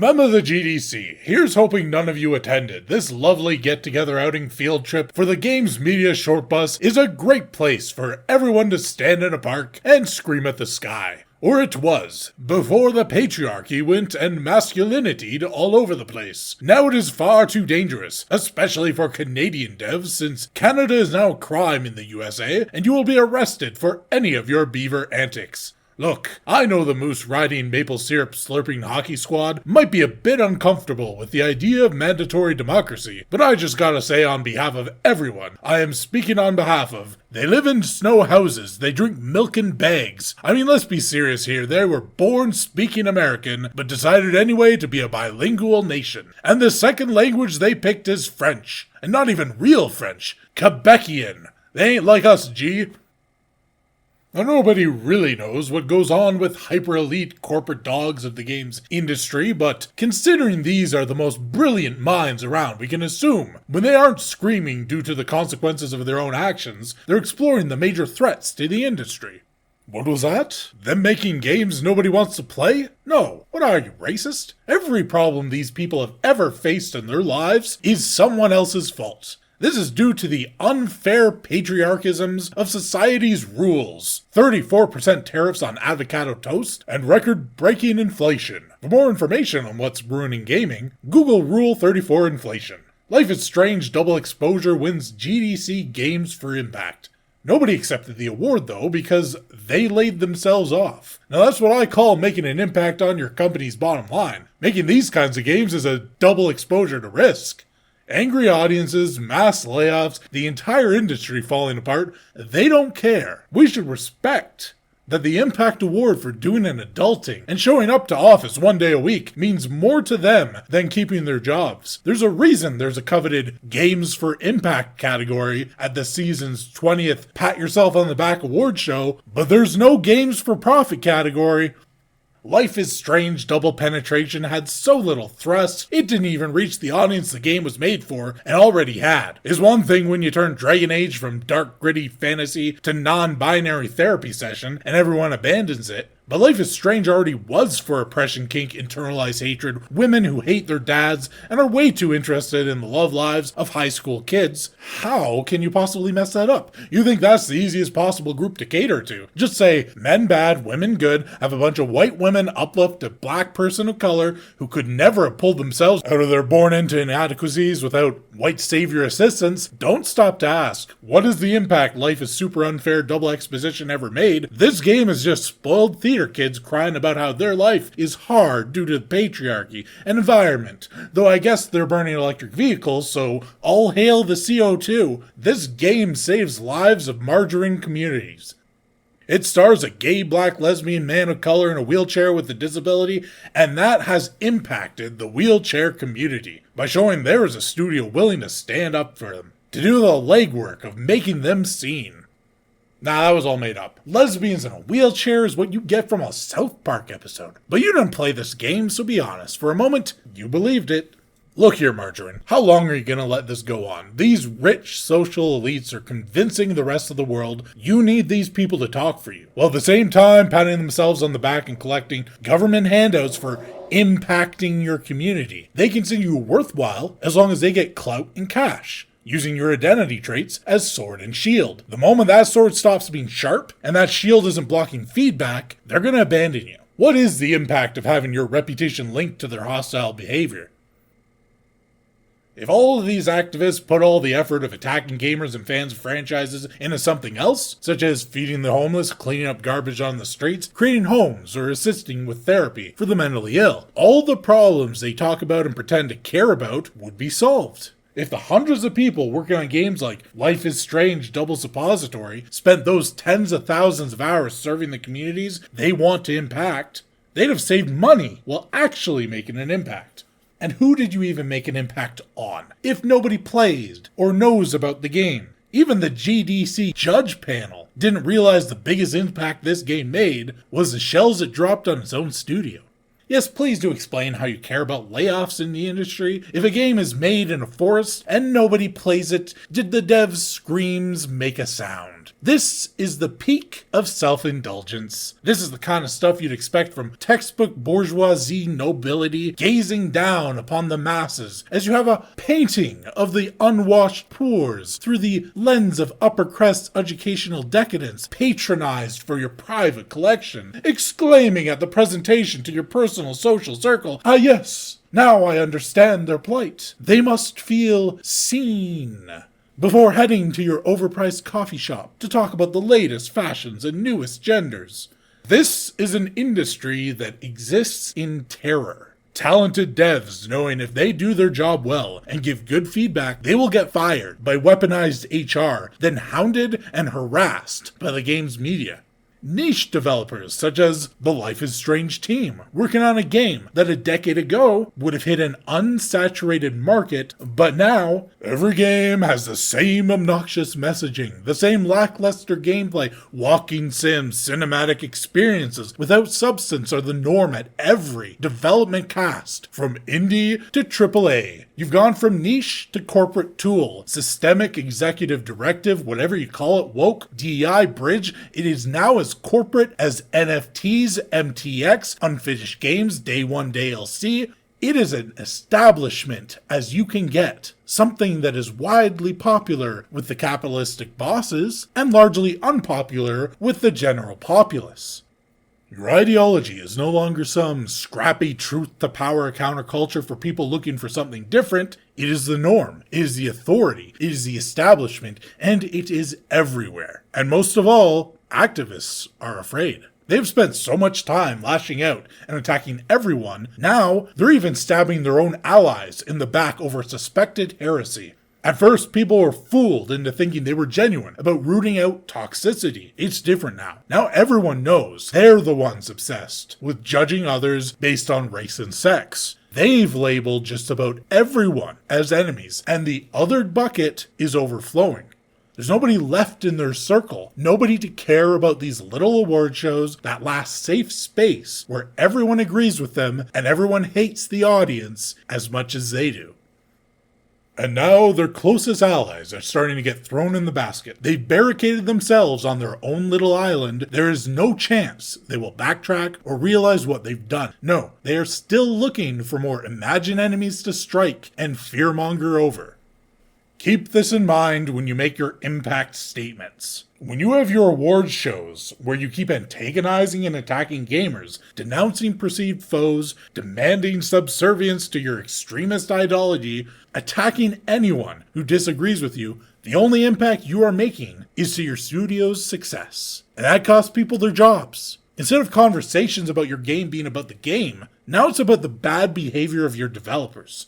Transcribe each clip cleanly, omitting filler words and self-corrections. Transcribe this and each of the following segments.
Remember the GDC. Here's hoping none of you attended. This lovely get-together outing field trip for the game's media short bus is a great place for everyone to stand in a park and scream at the sky. Or it was, before the patriarchy went and masculinitied all over the place. Now it is far too dangerous, especially for Canadian devs, since Canada is now a crime in the USA, and you will be arrested for any of your beaver antics. Look, I know the moose riding maple syrup slurping hockey squad might be a bit uncomfortable with the idea of mandatory democracy, but I just gotta say on behalf of everyone, I am speaking on behalf of, they live in snow houses, they drink milk in bags. I mean, let's be serious here, they were born speaking American, but decided anyway to be a bilingual nation. And the second language they picked is French. And not even real French, Quebecian. They ain't like us, G. Now, nobody really knows what goes on with hyper-elite corporate dogs of the game's industry, but considering these are the most brilliant minds around, we can assume when they aren't screaming due to the consequences of their own actions, they're exploring the major threats to the industry. What was that? Them making games nobody wants to play? No. What are you, racist? Every problem these people have ever faced in their lives is someone else's fault. This is due to the unfair patriarchisms of society's rules, 34% tariffs on avocado toast, and record-breaking inflation. For more information on what's ruining gaming, Google Rule 34 inflation. Life is Strange Double Exposure wins GDC Games for Impact. Nobody accepted the award though because they laid themselves off. Now that's what I call making an impact on your company's bottom line. Making these kinds of games is a double exposure to risk. Angry audiences, mass layoffs, the entire industry falling apart, they don't care. We should respect that the Impact Award for doing an adulting and showing up to office one day a week means more to them than keeping their jobs. There's a reason there's a coveted Games for Impact category at the season's 20th Pat Yourself on the Back award show, but there's no Games for Profit category. Life is Strange Double Penetration had so little thrust, it didn't even reach the audience the game was made for and already had. It's one thing when you turn Dragon Age from dark gritty fantasy to non-binary therapy session and everyone abandons it, but Life is Strange already was for oppression kink, internalized hatred, women who hate their dads and are way too interested in the love lives of high school kids. How can you possibly mess that up? You think that's the easiest possible group to cater to. Just say, men bad, women good, have a bunch of white women uplift a black person of color who could never have pulled themselves out of their born-into inadequacies without white savior assistance. Don't stop to ask, what is the impact Life is Super Unfair Double Exposition ever made? This game is just spoiled theater kids crying about how their life is hard due to patriarchy and environment. Though I guess they're burning electric vehicles, so all hail the CO2. This game saves lives of margarine communities. It stars a gay black lesbian man of color in a wheelchair with a disability, and that has impacted the wheelchair community by showing there is a studio willing to stand up for them, to do the legwork of making them seen. Nah, that was all made up. Lesbians in a wheelchair is what you get from a South Park episode. But you didn't play this game, so be honest. For a moment, you believed it. Look here, Margarine. How long are you gonna let this go on? These rich social elites are convincing the rest of the world you need these people to talk for you, while at the same time patting themselves on the back and collecting government handouts for impacting your community. They consider you worthwhile as long as they get clout and cash, using your identity traits as sword and shield. The moment that sword stops being sharp, and that shield isn't blocking feedback, they're gonna abandon you. What is the impact of having your reputation linked to their hostile behavior? If all of these activists put all the effort of attacking gamers and fans of franchises into something else, such as feeding the homeless, cleaning up garbage on the streets, creating homes, or assisting with therapy for the mentally ill, all the problems they talk about and pretend to care about would be solved. If the hundreds of people working on games like Life is Strange Double Suppository spent those tens of thousands of hours serving the communities they want to impact, they'd have saved money while actually making an impact. And who did you even make an impact on, if nobody plays or knows about the game? Even the GDC judge panel didn't realize the biggest impact this game made was the shells it dropped on its own studio. Yes, please do explain how you care about layoffs in the industry. If a game is made in a forest and nobody plays it, did the devs' screams make a sound? This is the peak of self-indulgence. This is the kind of stuff you'd expect from textbook bourgeoisie nobility gazing down upon the masses as you have a painting of the unwashed poors through the lens of upper crust educational decadence patronized for your private collection, exclaiming at the presentation to your personal social circle, "Ah yes, now I understand their plight. They must feel seen," before heading to your overpriced coffee shop to talk about the latest fashions and newest genders. This is an industry that exists in terror. Talented devs knowing if they do their job well and give good feedback, they will get fired by weaponized HR, then hounded and harassed by the game's media. Niche developers such as the Life is Strange team, working on a game that a decade ago would have hit an unsaturated market, but now every game has the same obnoxious messaging, the same lackluster gameplay, walking sims, cinematic experiences without substance are the norm at every development cast, from indie to AAA. You've gone from niche to corporate tool, systemic executive directive, whatever you call it, woke, DEI, bridge. It is now as corporate as NFTs, MTX, unfinished games, day one DLC. It is an establishment as you can get, something that is widely popular with the capitalistic bosses and largely unpopular with the general populace. Your ideology is no longer some scrappy truth-to-power counterculture for people looking for something different. It is the norm, it is the authority, it is the establishment, and it is everywhere. And most of all, activists are afraid. They've spent so much time lashing out and attacking everyone, now they're even stabbing their own allies in the back over suspected heresy. At first, people were fooled into thinking they were genuine about rooting out toxicity. It's different now. Now everyone knows they're the ones obsessed with judging others based on race and sex. They've labeled just about everyone as enemies, and the othered bucket is overflowing. There's nobody left in their circle, nobody to care about these little award shows, that last safe space where everyone agrees with them and everyone hates the audience as much as they do. And now their closest allies are starting to get thrown in the basket. They've barricaded themselves on their own little island. There is no chance they will backtrack or realize what they've done. No, they are still looking for more imagined enemies to strike and fearmonger over. Keep this in mind when you make your impact statements. When you have your awards shows where you keep antagonizing and attacking gamers, denouncing perceived foes, demanding subservience to your extremist ideology, attacking anyone who disagrees with you, the only impact you are making is to your studio's success. And that costs people their jobs. Instead of conversations about your game being about the game, now it's about the bad behavior of your developers.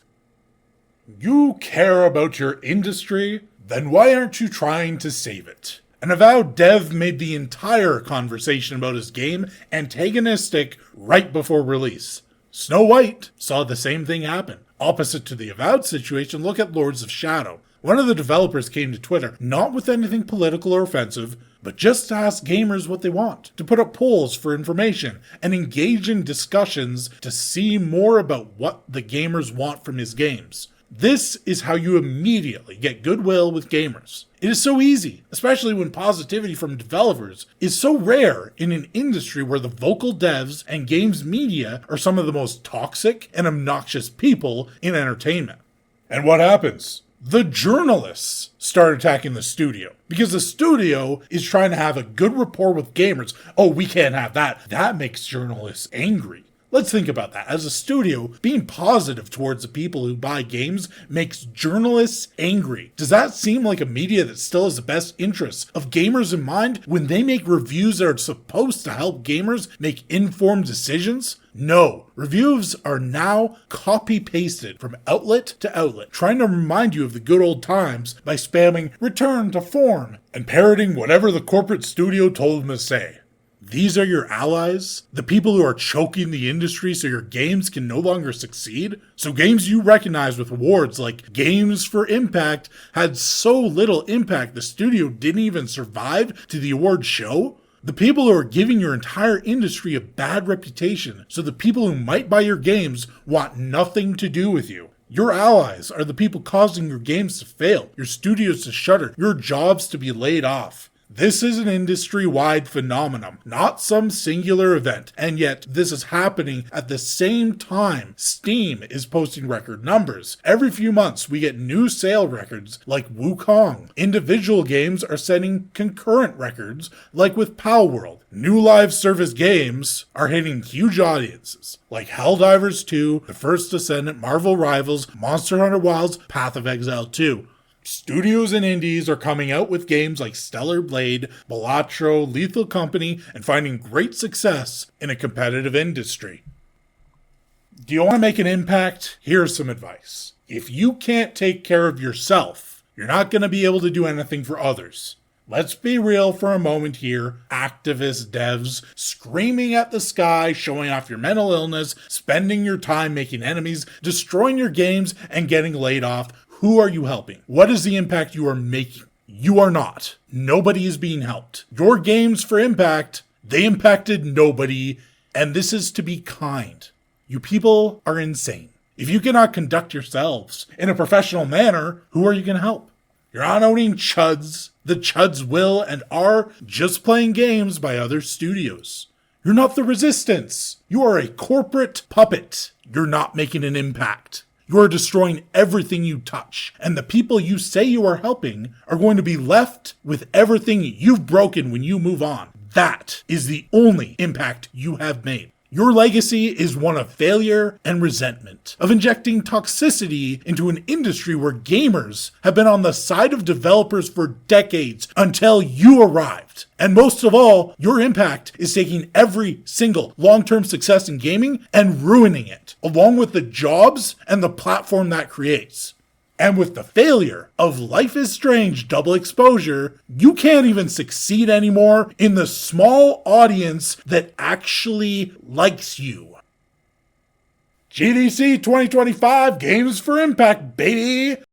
You care about your industry? Then why aren't you trying to save it? An avowed dev made the entire conversation about his game antagonistic right before release. Snow White saw the same thing happen. Opposite to the avowed situation, look at Lords of Shadow. One of the developers came to Twitter, not with anything political or offensive, but just to ask gamers what they want, to put up polls for information, and engage in discussions to see more about what the gamers want from his games. This is how you immediately get goodwill with gamers. It is so easy, especially when positivity from developers is so rare in an industry where the vocal devs and games media are some of the most toxic and obnoxious people in entertainment. And what happens? The journalists start attacking the studio because the studio is trying to have a good rapport with gamers. Oh, we can't have that. That makes journalists angry. Let's think about that. As a studio, being positive towards the people who buy games makes journalists angry. Does that seem like a media that still has the best interests of gamers in mind when they make reviews that are supposed to help gamers make informed decisions? No. Reviews are now copy-pasted from outlet to outlet, trying to remind you of the good old times by spamming return to form and parroting whatever the corporate studio told them to say. These are your allies? The people who are choking the industry so your games can no longer succeed? So games you recognize with awards like Games for Impact had so little impact the studio didn't even survive to the award show? The people who are giving your entire industry a bad reputation, so the people who might buy your games want nothing to do with you. Your allies are the people causing your games to fail, your studios to shutter, your jobs to be laid off. This is an industry-wide phenomenon, not some singular event, and yet this is happening at the same time Steam is posting record numbers. Every few months we get new sale records like Wukong. Individual games are setting concurrent records like with Palworld. New live service games are hitting huge audiences like Helldivers 2, The First Descendant, Marvel Rivals, Monster Hunter Wilds, Path of Exile 2. Studios and indies are coming out with games like Stellar Blade, Balatro, Lethal Company, and finding great success in a competitive industry. Do you want to make an impact? Here's some advice. If you can't take care of yourself, you're not going to be able to do anything for others. Let's be real for a moment here. Activist devs screaming at the sky, showing off your mental illness, spending your time making enemies, destroying your games, and getting laid off. Who are you helping? What is the impact you are making? You are not. Nobody is being helped. Your games for impact, they impacted nobody, and this is to be kind. You people are insane. If you cannot conduct yourselves in a professional manner, who are you going to help? You're not owning chuds. The chuds will and are just playing games by other studios. You're not the resistance. You are a corporate puppet. You're not making an impact. You are destroying everything you touch, and the people you say you are helping are going to be left with everything you've broken when you move on. That is the only impact you have made. Your legacy is one of failure and resentment, of injecting toxicity into an industry where gamers have been on the side of developers for decades until you arrived. And most of all, your impact is taking every single long-term success in gaming and ruining it, along with the jobs and the platform that creates. And with the failure of Life is Strange double exposure, you can't even succeed anymore in the small audience that actually likes you. GDC 2025 Games for Impact, baby!